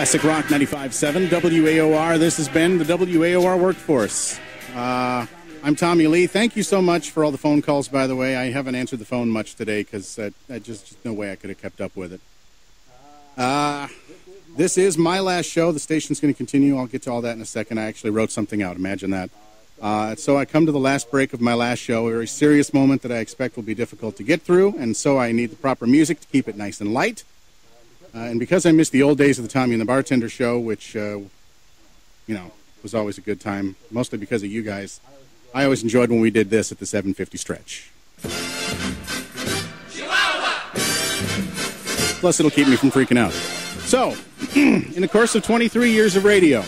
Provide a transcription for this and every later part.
Classic Rock 95.7 WAOR. This has been the WAOR Workforce. I'm Tommy Lee. Thank you so much for all the phone calls, by the way. I haven't answered the phone much today because I just no way I could have kept up with it. This is my last show. The station's going to continue. I'll get to all that in a second. I actually wrote something out. Imagine that. So I come to the last break of my last show, a very serious moment that I expect will be difficult to get through, and so I need the proper music to keep it nice and light. And because I miss the old days of the Tommy and the Bartender show, which, was always a good time, mostly because of you guys, I always enjoyed when we did this at the 750 stretch. Plus, it'll keep me from freaking out. So, in the course of 23 years of radio,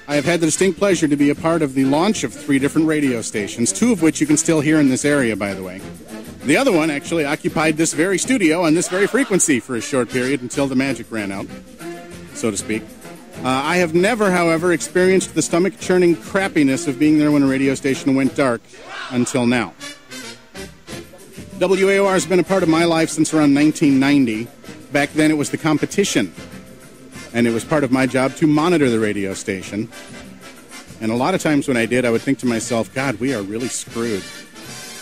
I have had the distinct pleasure to be a part of the launch of 3 different radio stations, 2 of which you can still hear in this area, by the way. The other one actually occupied this very studio on this very frequency for a short period until the magic ran out, so to speak. I have never, however, experienced the stomach-churning crappiness of being there when a radio station went dark until now. WAOR has been a part of my life since around 1990. Back then it was the competition, and it was part of my job to monitor the radio station. And a lot of times when I did, I would think to myself, God, we are really screwed.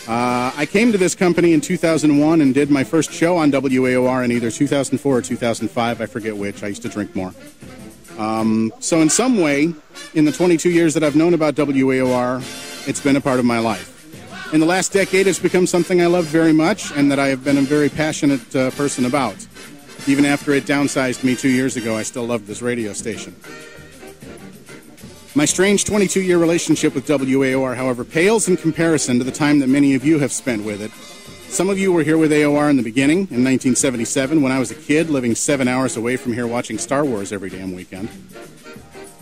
I came to this company in 2001 and did my first show on WAOR in either 2004 or 2005. I forget which. I used to drink more. So in some way, in the 22 years that I've known about WAOR, it's been a part of my life. In the last decade, it's become something I love very much and that I have been a very passionate person about. Even after it downsized me 2 years ago, I still loved this radio station. My strange 22-year relationship with WAOR, however, pales in comparison to the time that many of you have spent with it. Some of you were here with AOR in the beginning, in 1977, when I was a kid, living 7 hours away from here watching Star Wars every damn weekend.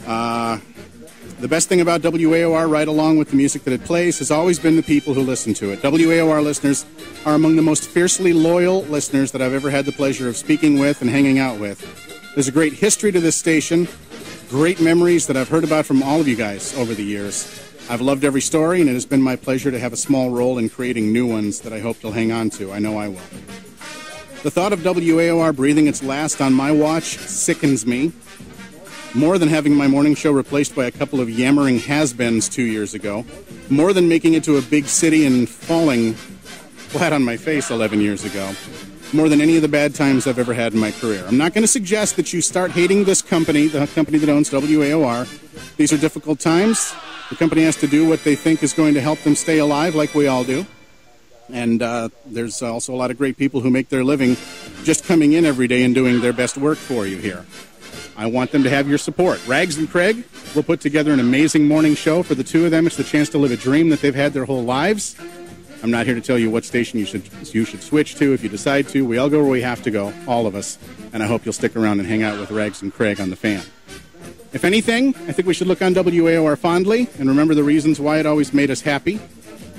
The best thing about WAOR, right along with the music that it plays, has always been the people who listen to it. WAOR listeners are among the most fiercely loyal listeners that I've ever had the pleasure of speaking with and hanging out with. There's a great history to this station. Great memories that I've heard about from all of you guys over the years. I've loved every story, and it has been my pleasure to have a small role in creating new ones that I hope you'll hang on to. I know I will. The thought of WAOR breathing its last on my watch sickens me, more than having my morning show replaced by a couple of yammering has-beens 2 years ago, more than making it to a big city and falling flat on my face 11 years ago. More than any of the bad times I've ever had in my career. I'm not going to suggest that you start hating this company, the company that owns WAOR. These are difficult times. The company has to do what they think is going to help them stay alive, like we all do. And there's also a lot of great people who make their living just coming in every day and doing their best work for you here. I want them to have your support. Rags and Craig will put together an amazing morning show for the two of them. It's the chance to live a dream that they've had their whole lives. I'm not here to tell you what station you should switch to if you decide to. We all go where we have to go, all of us, and I hope you'll stick around and hang out with Rags and Craig on the Fan. If anything, I think we should look on WAOR fondly and remember the reasons why it always made us happy,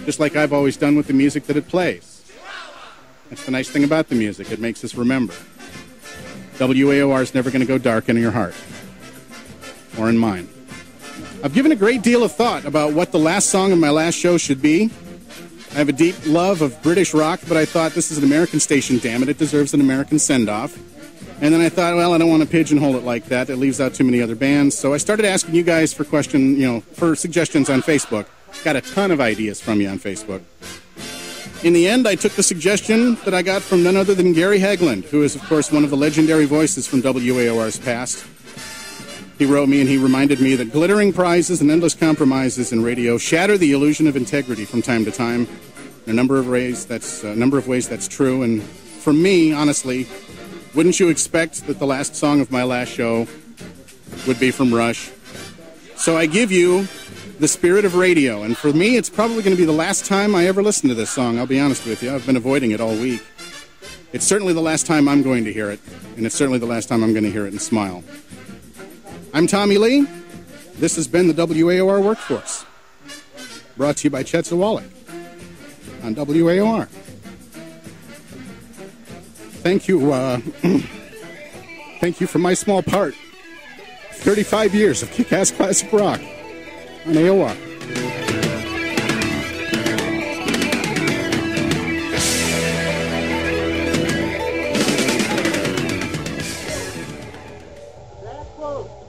just like I've always done with the music that it plays. That's the nice thing about the music. It makes us remember. WAOR is never going to go dark in your heart or in mine. I've given a great deal of thought about what the last song of my last show should be. I have a deep love of British rock, but I thought this is an American station, damn it. It deserves an American send-off. And then I thought, well, I don't want to pigeonhole it like that. It leaves out too many other bands. So I started asking you guys for for suggestions on Facebook. Got a ton of ideas from you on Facebook. In the end, I took the suggestion that I got from none other than Gary Hagland, who is, of course, one of the legendary voices from WAOR's past. He wrote me and he reminded me that glittering prizes and endless compromises in radio shatter the illusion of integrity from time to time. In a number of ways, that's true. And for me, honestly, wouldn't you expect that the last song of my last show would be from Rush? So I give you The Spirit of Radio. And for me, it's probably going to be the last time I ever listen to this song. I'll be honest with you. I've been avoiding it all week. It's certainly the last time I'm going to hear it. And it's certainly the last time I'm going to hear it and smile. I'm Tommy Lee. This has been the WAOR Workforce. Brought to you by Chet Zawalik on WAOR. Thank you, thank you for my small part. 35 years of kick-ass classic rock on AOR. close.